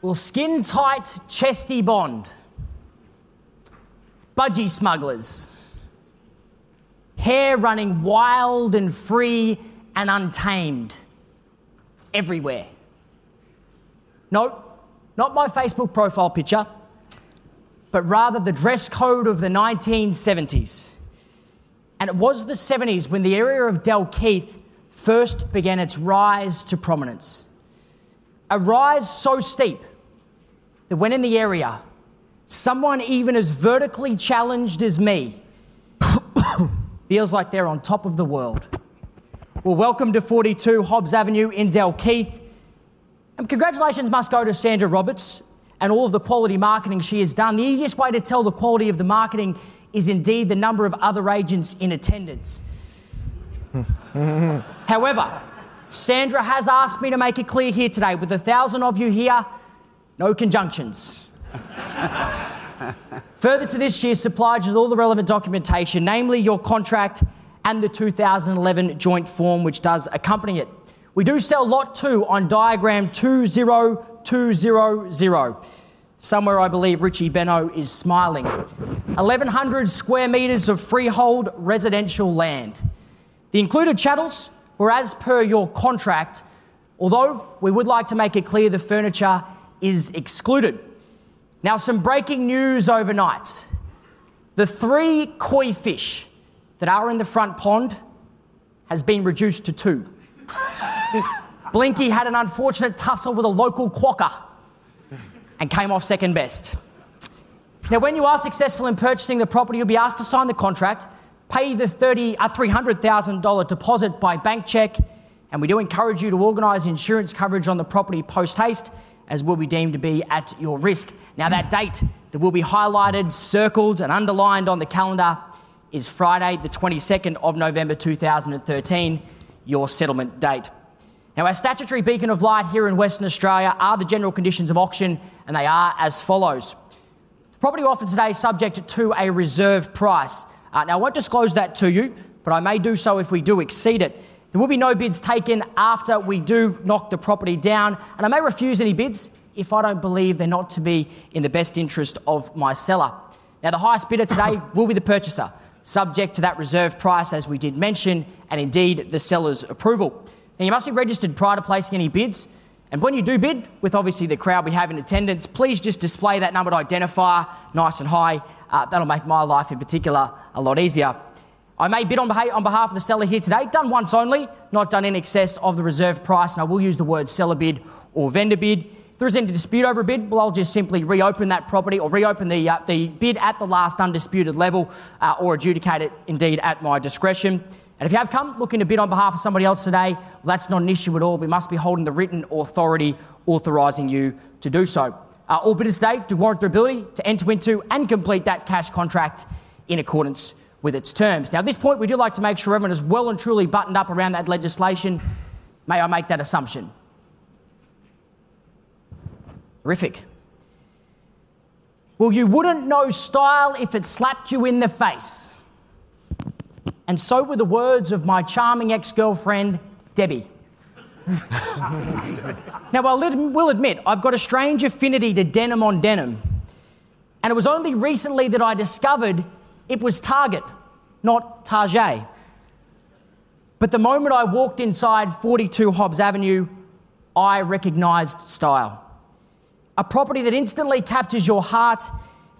Well, skin-tight, chesty bond. Budgie smugglers. Hair running wild and free and untamed. Everywhere. No, not my Facebook profile picture, but rather the dress code of the 1970s. And it was the 70s when the area of Dalkeith first began its rise to prominence. A rise so steep that when in the area, someone even as vertically challenged as me feels like they're on top of the world. Well, welcome to 42 Hobbs Avenue in Dalkeith. And congratulations must go to Sandra Roberts and all of the quality marketing she has done. The easiest way to tell the quality of the marketing is indeed the number of other agents in attendance. However, Sandra has asked me to make it clear here today, with 1,000 of you here, no conjunctions. Further to this, she has supplied you with all the relevant documentation, namely your contract and the 2011 joint form which does accompany it. We do sell lot 2 on diagram 20200. Somewhere I believe Richie Benno is smiling. 1,100 square metres of freehold residential land. The included chattels were as per your contract, although we would like to make it clear the furniture is excluded. Now, some breaking news overnight. The 3 koi fish that are in the front pond has been reduced to 2. Blinky had an unfortunate tussle with a local quokka and came off second best. Now, when you are successful in purchasing the property, you'll be asked to sign the contract, pay the $300,000 deposit by bank cheque, and we do encourage you to organise insurance coverage on the property post-haste, as will be deemed to be at your risk. Now, that date that will be highlighted, circled and underlined on the calendar is Friday, the 22nd of November 2013, your settlement date. Now, our statutory beacon of light here in Western Australia are the general conditions of auction, and they are as follows. The property offered today is subject to a reserve price. Now, I won't disclose that to you, but I may do so if we do exceed it. There will be no bids taken after we do knock the property down, and I may refuse any bids if I don't believe they're not to be in the best interest of my seller. Now, the highest bidder today will be the purchaser, subject to that reserve price, as we did mention, and indeed the seller's approval. Now, you must be registered prior to placing any bids, and when you do bid, with obviously the crowd we have in attendance, please just display that numbered identifier nice and high. That'll make my life in particular a lot easier. I may bid on behalf of the seller here today, done once only, not done in excess of the reserve price, and I will use the word seller bid or vendor bid. If there is any dispute over a bid, well, I'll just simply reopen that property or reopen the bid at the last undisputed level or adjudicate it indeed at my discretion. And if you have come looking to bid on behalf of somebody else today, well, that's not an issue at all. We must be holding the written authority authorising you to do so. All bidders today do warrant their ability to enter into and complete that cash contract in accordance with its terms. Now, at this point, we do like to make sure everyone is well and truly buttoned up around that legislation. May I make that assumption? Terrific. Well, you wouldn't know style if it slapped you in the face. And so were the words of my charming ex-girlfriend, Debbie. Now, I will admit, I've got a strange affinity to denim on denim. And it was only recently that I discovered it was Target, not Target. But the moment I walked inside 42 Hobbs Avenue, I recognised style. A property that instantly captures your heart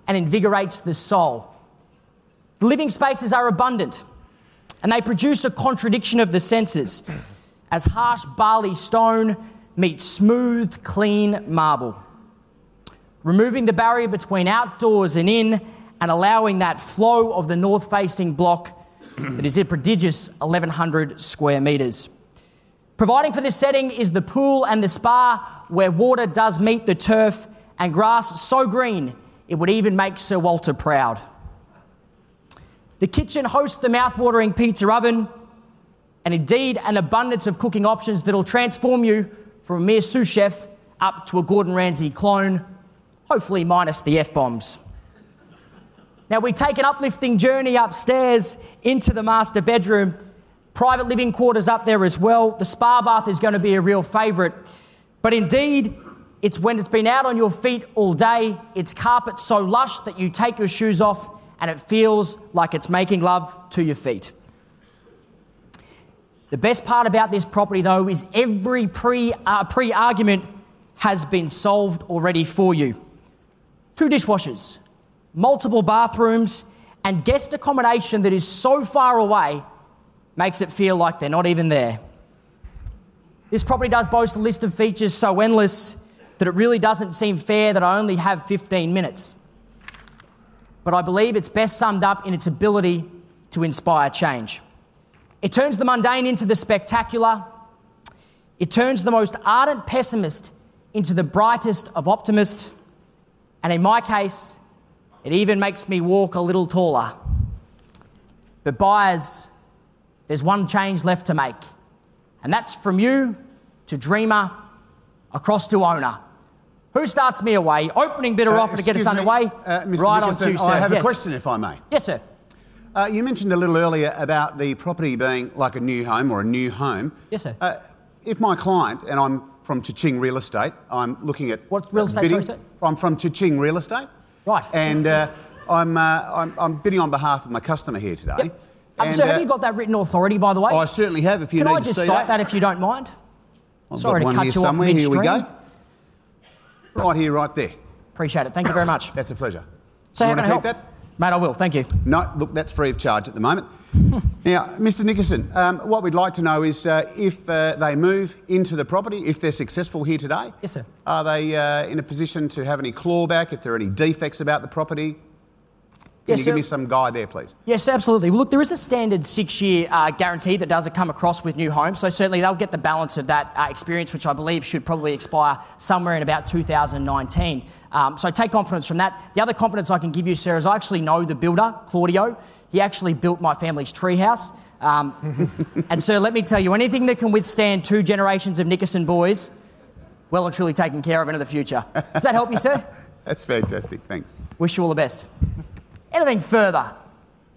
and invigorates the soul. The living spaces are abundant, and they produce a contradiction of the senses, as harsh barley stone meets smooth, clean marble, removing the barrier between outdoors and in, and allowing that flow of the north-facing block that is a prodigious 1,100 square metres. Providing for this setting is the pool and the spa, where water does meet the turf and grass so green it would even make Sir Walter proud. The kitchen hosts the mouth-watering pizza oven, and indeed an abundance of cooking options that'll transform you from a mere sous chef up to a Gordon Ramsay clone, hopefully minus the F-bombs. Now, we take an uplifting journey upstairs into the master bedroom. Private living quarters up there as well. The spa bath is going to be a real favourite. But indeed, It's when it's been out on your feet all day, it's carpet so lush that you take your shoes off and it feels like it's making love to your feet. The best part about this property though is every pre-argument has been solved already for you. 2 dishwashers, multiple bathrooms, and guest accommodation that is so far away makes it feel like they're not even there. This property does boast a list of features so endless that it really doesn't seem fair that I only have 15 minutes. But I believe it's best summed up in its ability to inspire change. It turns the mundane into the spectacular. It turns the most ardent pessimist into the brightest of optimists. And in my case, it even makes me walk a little taller. But buyers, there's one change left to make. And that's from you to dreamer across to owner. Who starts me away? Opening bidder offer to get us underway. Mr. Right Nickerson, on cue, sir. I have yes. a question, if I may. Yes, sir. You mentioned a little earlier about the property being like a new home or a new home. Yes, sir. If my client, and I'm from Cha-Ching Real Estate, I'm looking at... What real estate, bidding. sorry, sir? I'm from Cha-Ching Real Estate. Right. And I'm bidding on behalf of my customer here today. Yep. And, so have you got that written authority, by the way? I certainly have, if you Can need I to just see cite that if you don't mind? I've Sorry got to one cut here you off somewhere. Here we midstream. go. Right here, right there. Appreciate it. Thank you very much. That's a pleasure. So You how can I want to help? keep that? Mate, I will. Thank you. No, look, that's free of charge at the moment. Now, Mr. Nickerson, what we'd like to know is if they move into the property, if they're successful here today. Yes, sir. Are they in a position to have any clawback, if there are any defects about the property? Can Yes, you sir. give me some guide there, please? Yes, absolutely. Well, look, there is a standard 6-year guarantee that does come across with new homes, so certainly they'll get the balance of that experience, which I believe should probably expire somewhere in about 2019. So take confidence from that. The other confidence I can give you, sir, is I actually know the builder, Claudio. He actually built my family's treehouse. And sir, let me tell you, anything that can withstand 2 generations of Nickerson boys, well and truly taken care of into the future. Does that help you, sir? That's fantastic, thanks. Wish you all the best. Anything further?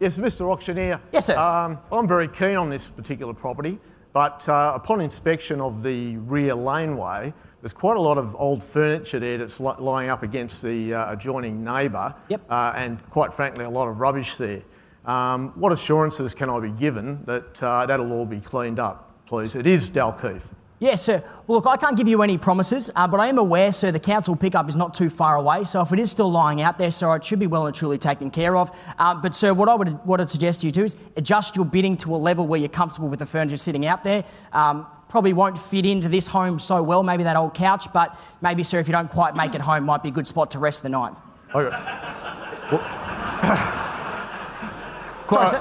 Yes, Mr. Auctioneer. Yes, sir. I'm very keen on this particular property, but upon inspection of the rear laneway, there's quite a lot of old furniture there that's lying up against the adjoining neighbour. Yep. And quite frankly, a lot of rubbish there. What assurances can I be given that that'll all be cleaned up, please? It is Dalkeith. Yes, sir. Well, look, I can't give you any promises, but I am aware, sir, the council pickup is not too far away. So if it is still lying out there, sir, it should be well and truly taken care of. But, sir, what I'd suggest you do is adjust your bidding to a level where you're comfortable with the furniture sitting out there. Probably won't fit into this home so well, maybe that old couch, but maybe, sir, if you don't quite make it home, might be a good spot to rest the night. Okay. Sorry, sir.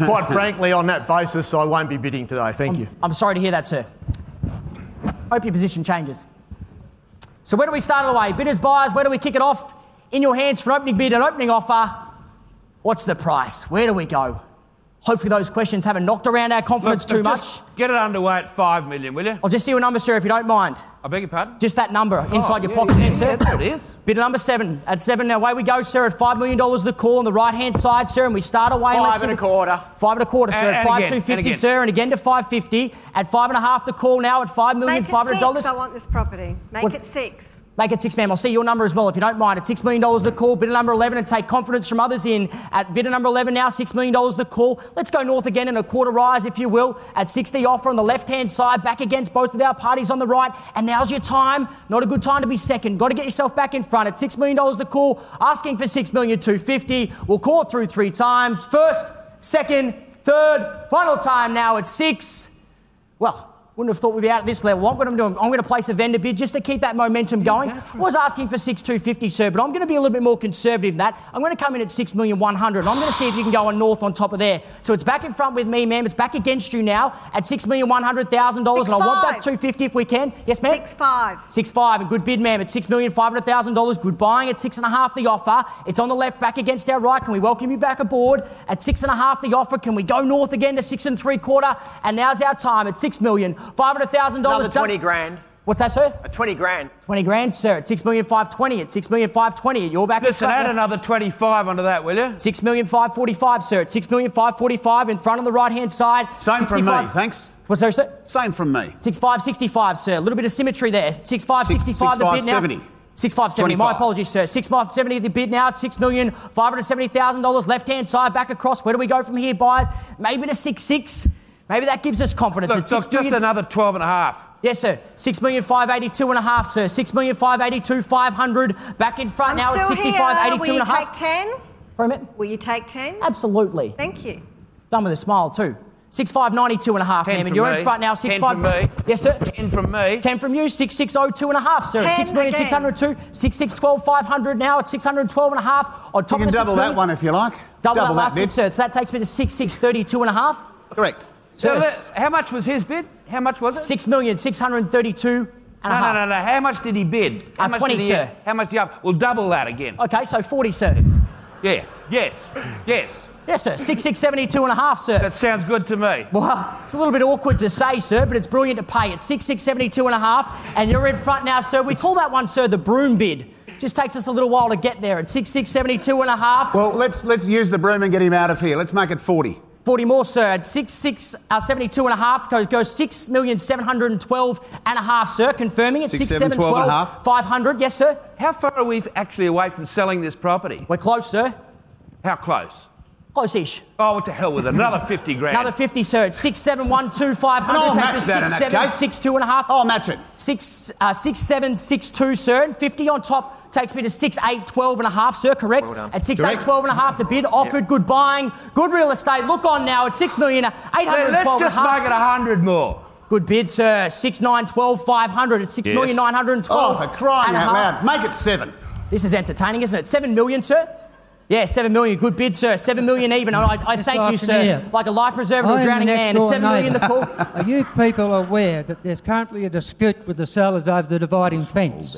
Quite frankly, on that basis, I won't be bidding today. Thank you. I'm sorry to hear that, sir. Hope your position changes. So where do we start all the way? Bidders, buyers, where do we kick it off? In your hands for an opening bid and opening offer. What's the price? Where do we go? Hopefully those questions haven't knocked around our confidence too much. Get it underway at 5 million, will you? I'll just see your number, sir, if you don't mind. I beg your pardon? Just that number inside your pocket there, sir. Yeah, there it is. Bidder number 7. At 7, now away we go, sir, at $5 million the call on the right-hand side, sir, and we start away. 5 and a quarter. 5 and a quarter, sir, at And again, 5,250, sir, and again to 550. At 5.5 the call now at $5,500,000. Make it 6, I want this property. Make it 6. Make it 6, ma'am. I'll see your number as well, if you don't mind. At $6 million the call, bidder number 11, and take confidence from others in. At bidder number 11 now, $6 million the call. Let's go north again in a quarter rise, if you will. At 6 the offer on the left-hand side, back against both of our parties on the right. And now's your time. Not a good time to be second. Got to get yourself back in front. At $6 million the call, asking for $6,250,000. We'll call it through 3 times. First, second, third, final time now at 6. Well, wouldn't have thought we'd be out at this level. What I'm going to do, I'm going to place a vendor bid just to keep that momentum going. I was asking for $6,250,000, sir, but I'm going to be a little bit more conservative than that. I'm going to come in at $6,100,000. I'm going to see if you can go on north on top of there. So it's back in front with me, ma'am. It's back against you now at $6,100,000, and I want that $250,000 if we can. Yes, ma'am? 6.5. 6.5, a good bid, ma'am, at $6,500,000. Good buying at 6.5 the offer. It's on the left, back against our right. Can we welcome you back aboard? At 6.5 the offer. Can we go north again to 6.75? And now's our time at $6,500,000. Another 20 grand. What's that, sir? 20 grand. 20 grand, sir, at 6,520,000, at 6,520,000. You're back. Listen, add another 25 onto that, will you? 6,545,000, sir, at 6,545,000 in front on the right-hand side. Same from me, thanks. What's that, sir? Same from me. 6,565, sir. A little bit of symmetry there. 6,565 the bid now. 6,570. 6,570. My apologies, sir. 6,570 the bid now at $6,570,000 left-hand side back across. Where do we go from here, buyers? Maybe to 6,600. Maybe that gives us confidence. Look, At 6 just another 12 and a half. Yes, sir. 6,582,500, sir. 6,582,500 back in front I'm now at still 65,82 here. and a Will you half. take 10? For a minute. Will you take 10? Absolutely. Thank you. Done with a smile too. 6,592 and a half, 10 ma'am. And from you're me. in front now. 10 from me. Yes, sir. 10 from me. 10 from you. 6,602 and a half, sir. 10 6,602. 6,612,500 now at 612 and a half. On top You of can the double that one if you like. Double that last bid. bid, sir. So that takes me to 6,632 and a half. Correct. So How much was his bid? How much was it? 6,632 and a half. No. How much did he bid? How much 20, did he, sir. How much did he up? We'll double that again. Okay, so 40, sir. Yeah. Yes. Yes. Yes, sir. 6,672 and a half, sir. That sounds good to me. Well, it's a little bit awkward to say, sir, but it's brilliant to pay. It's 6,672 and a half, and you're in front now, sir. We call that one, sir, the broom bid. Just takes us a little while to get there. At 6,672 and a half. Well, let's use the broom and get him out of here. Let's make it 40. 40 more, sir. At 6,672 and a half goes 6,712 and a half, sir. Confirming it. 6,712 and a half. 500. Yes, sir. How far are we actually away from selling this property? We're close, sir. How close? Close-ish. Oh, what the hell with another 50 grand? Another 50, sir. At 6,712,500. I'll Takes match us that in that case. 6,762 and a half. I'll match it. 6,762, sir. And 50 on top takes me to 6,812 and a half, sir. Correct? Well done. At 6,812 and a half, the bid offered. Good buying. Good real estate. Look on now at 6,812 Let's and a just half. make it 100 more. Good bid, sir. 6,912,500 at 6,912. Oh, for crying and a out half. loud. Make it 7. This is entertaining, isn't it? 7 million, sir? Yeah, 7 million. Good bid, sir. 7 million even. And I thank you, sir. Like a life preserver to a drowning man. It's 7 million the call. Are you people aware that there's currently a dispute with the sellers over the dividing fence?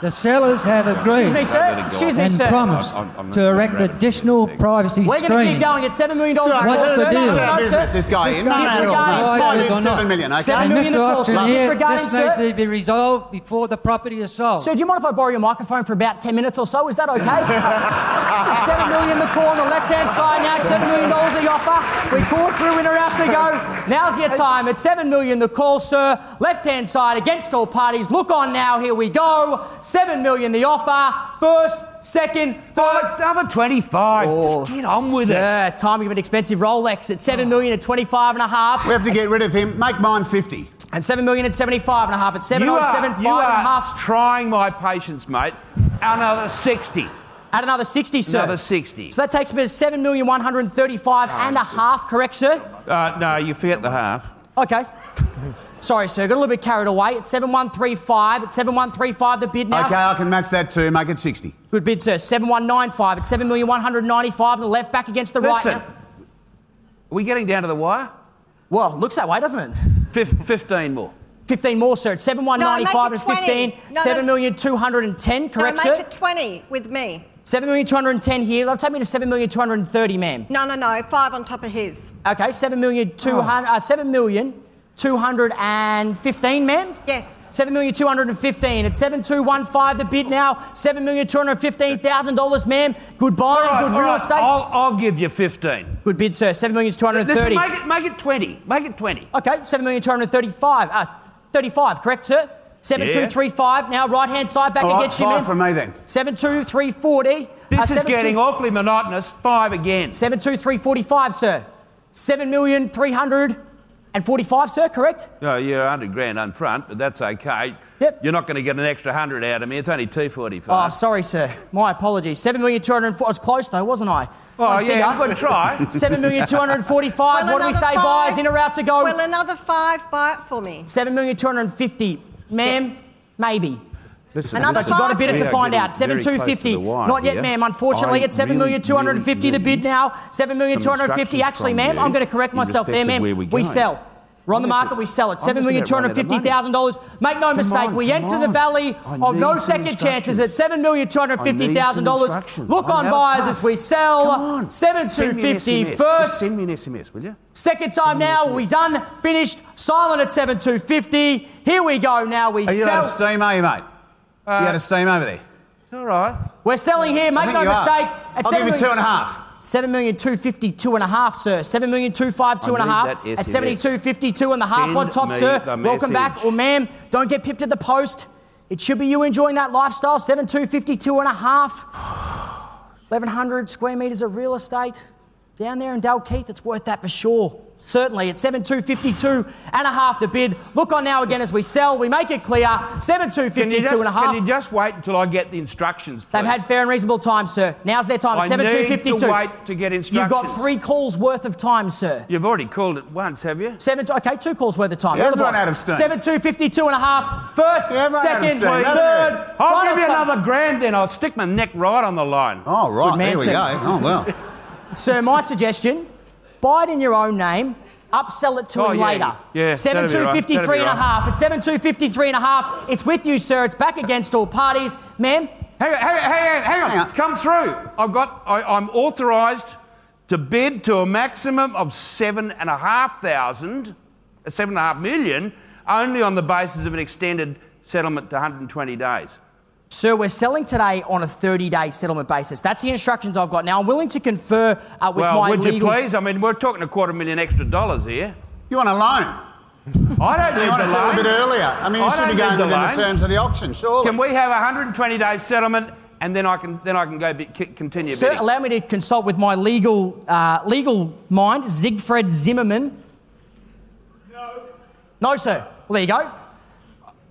The sellers have agreed Excuse me, sir. Excuse me, and sir. promised to erect additional privacy We're going to keep screening. going at $7 million. Sir, What's the deal? business, this guy in. No, Disregarding, no, sir. no, 7 million, okay? 7 million the Mr. call, sir. Auctioneer, Disregarding, this needs sir. to be resolved before the property is sold. Sir, do you mind if I borrow your microphone for about 10 minutes or so? Is that okay? 7 million the call on the left-hand side now. $7 million the offer. We caught through in or out to go. Now's your time. At 7 million the call, sir. Left-hand side against all parties. Look on now. Here we go. 7 million the offer. First, second, third. Another 25. Just get on with it. Sir, timing of an expensive Rolex at 7 million at 25 and a half. We have to get rid of him. Make mine 50. And 7 million at 75 and a half. At 7,075 You and a are half. trying my patience, mate. Another 60. At another 60, sir. Another 60. So that takes me to 7,135 and a half, correct, sir? No, you forget the half. Okay. Sorry, sir. Got a little bit carried away. At 7,135. At 7,135 the bid now. Okay, I can match that too. Make it 60. Good bid, sir. 7,195. At 7,195 on the left, back against the Listen, right now. are we getting down to the wire? Well, looks that way, doesn't it? 15 more. 15 more, sir. At 7,195 No, and make it 15. 20. 7,210, correct, no, sir? make it 20 with me. 7,210 here. That'll take me to 7,230, ma'am. No, 5 on top of his. Okay, 7,215, ma'am? Yes. 7,215 at 7,215 the bid now. $7,215,000, ma'am. Good buying, good real estate. I'll give you 15. Good bid, sir. 7,230. Listen, make it 20. Make it 20. Okay, 7,235. 35, correct, sir? 7,235. Now right hand side back All right, against you, 5 ma'am. from me then. 7,240. This is getting awfully monotonous. 5 again. 7,245, sir. 7,345, sir, correct? Oh, yeah, 100 grand up front, but that's okay. Yep. You're not going to get an extra 100 out of me. It's only 245. Oh, sorry, sir. My apologies. 7,204. I was close, though, wasn't I? Oh, yeah, good try. 7,245. Well, What do we another say, 5. buyers? In or out to go? Well, another 5, buy it for me. 7,250. Ma'am, maybe. Listen, Another But you've got to bid it to We are find getting out. very close to 7,250. the wire Not yet, here. ma'am. Unfortunately, I at 7,250 the bid really now. 7,250. Actually, instructions ma'am, from I'm going you to correct in myself there, respect ma'am. of where we're We going. sell. We're on the market, we sell it. I'm just about running out of $7,250,000. Make no mistake, we enter the valley of no need some second chances at instructions. $7,250,000. Look on, buyers, as we sell. 7,250 Just first. send me an SMS, will you? Second time now, are we done? Finished? Silent at 7,250. Here we go now. We Are you out of sell. steam, are you, mate? You out of steam over there? It's all right. We're selling here. Make no you are. mistake. At I'll give you 2.5. 7,252,500, sir. 7,252,500 at 72.52.5 on top, Send sir. me the Welcome back. message. Well, ma'am, don't get pipped at the post. It should be you enjoying that lifestyle. 7,252,500. 1,100 square metres of real estate down there in Dalkeith. It's worth that for sure. Certainly, at 7,252.5 the bid. Look on now again as we sell. We make it clear. 7,252.5. Can you just wait until I get the instructions, please? They've had fair and reasonable time, sir. Now's their time. I At 7,252. need to wait to get instructions. You've got 3 calls worth of time, sir. You've already called it once, have you? 2 calls worth of time. Yeah, You're the everyone boss. out of steam. 7,252.5. First, Yeah, everyone out of second, steam, hasn't third. it? I'll final give you time. another grand then. I'll stick my neck right on the line. Oh, right, Good man, there we sir. go. Oh, well. Sir, my suggestion, buy it in your own name, upsell it to Oh, him yeah, later. yeah, that'd be right, 7,253.5. At 7,253.5, it's with you, sir. It's back against all parties. Ma'am, Hang on. on. It's come through. I'm authorised to bid to a maximum of 7.5 million, only on the basis of an extended settlement to 120 days. sir, we're selling today on a 30-day settlement basis. That's the instructions I've got. Now, I'm willing to confer with Well, my would you legal... please? I mean, we're talking $250,000 extra here. You want a loan? I don't You need want the to settle a bit loan. earlier? I mean, you I should be don't going need the within the loan. terms of the auction, surely. Can we have a 120-day settlement and then I can go continue Sir, bidding? allow me to consult with my legal mind, Siegfried Zimmerman. No, sir. Well, there you go.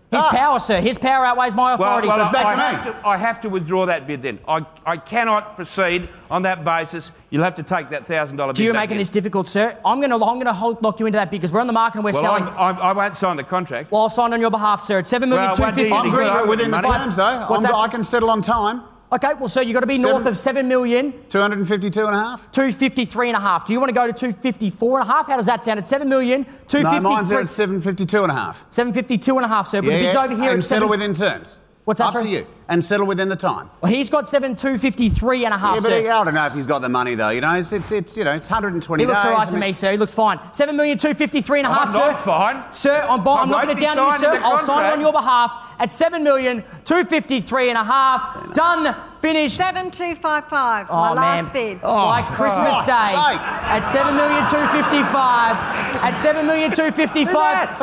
His power, sir. His power outweighs my authority. it's back to me. I have to withdraw that bid then. I cannot proceed on that basis. You'll have to take that $1,000 bid. So you're back making in. this difficult, sir. I'm going to lock you into that bid because we're on the market and we're Well, selling. I won't sign the contract. Well, I'll sign on your behalf, sir. It's 7,250,000. Well, I'm Agree. through within the Money. terms, though. What's that, I sir? can settle on time. Okay, well, sir, you've got to be north of 7,000,000. 252.5? 253.5. Do you want to go to 254.5? How does that sound? At 7,000,000, No, 253. mine's at 752.5. 752.5, sir. But the bid's over here and at settle 7. within terms. What's that, Up sir? to you. And settle within the time. Well, he's got 7,253.5, Yeah, but sir. I don't know if he's got the money, though. You know, it's 120 He looks days. all right I to mean- me, sir. He looks fine. 7,253.5, I'm sir. not fine. Sir, I'm knocking it won't be down to you, signing sir. the I'll sign it contract. on your behalf at 7,253.5. Done. Finished. 7,255. Oh, My man. last bid. Like Christmas Christ's Day sake. at 7,255. At 7,255.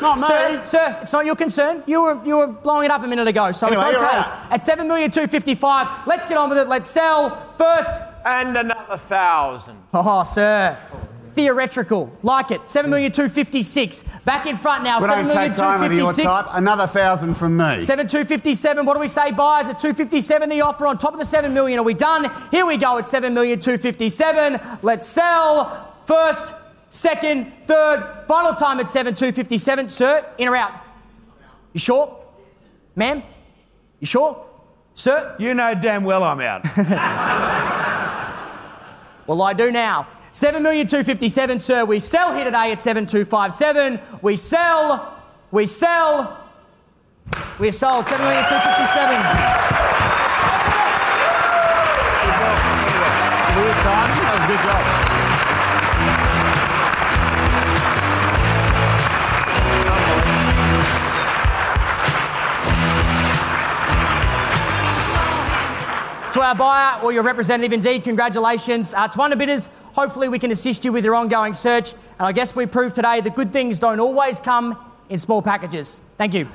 Not me. Sir, it's not your concern. You were blowing it up a minute ago, so Anyway, it's you're okay. right. At 7,255, let's get on with it. Let's sell first. And another 1,000. Oh, sir. Theatrical. Like it. 7,256. Back in front now. We don't take time of your 7,256. type. Another 1,000 from me. 7,257. What do we say, buyers? At 257, the offer on top of the 7 million. Are we done? Here we go at 7,257. Let's sell first, second, third. Final time at 7,257. Sir, in or out? You sure? Ma'am? You sure? Sir? You know damn well I'm out. Well, I do now. 7,257, sir. We sell here today at 7,257. We sold. We're sold. 7,257. Weird timing. That was a good job. To our buyer or your representative, indeed, congratulations. To Wonder Bidders, hopefully we can assist you with your ongoing search. And I guess we proved today that good things don't always come in small packages. Thank you.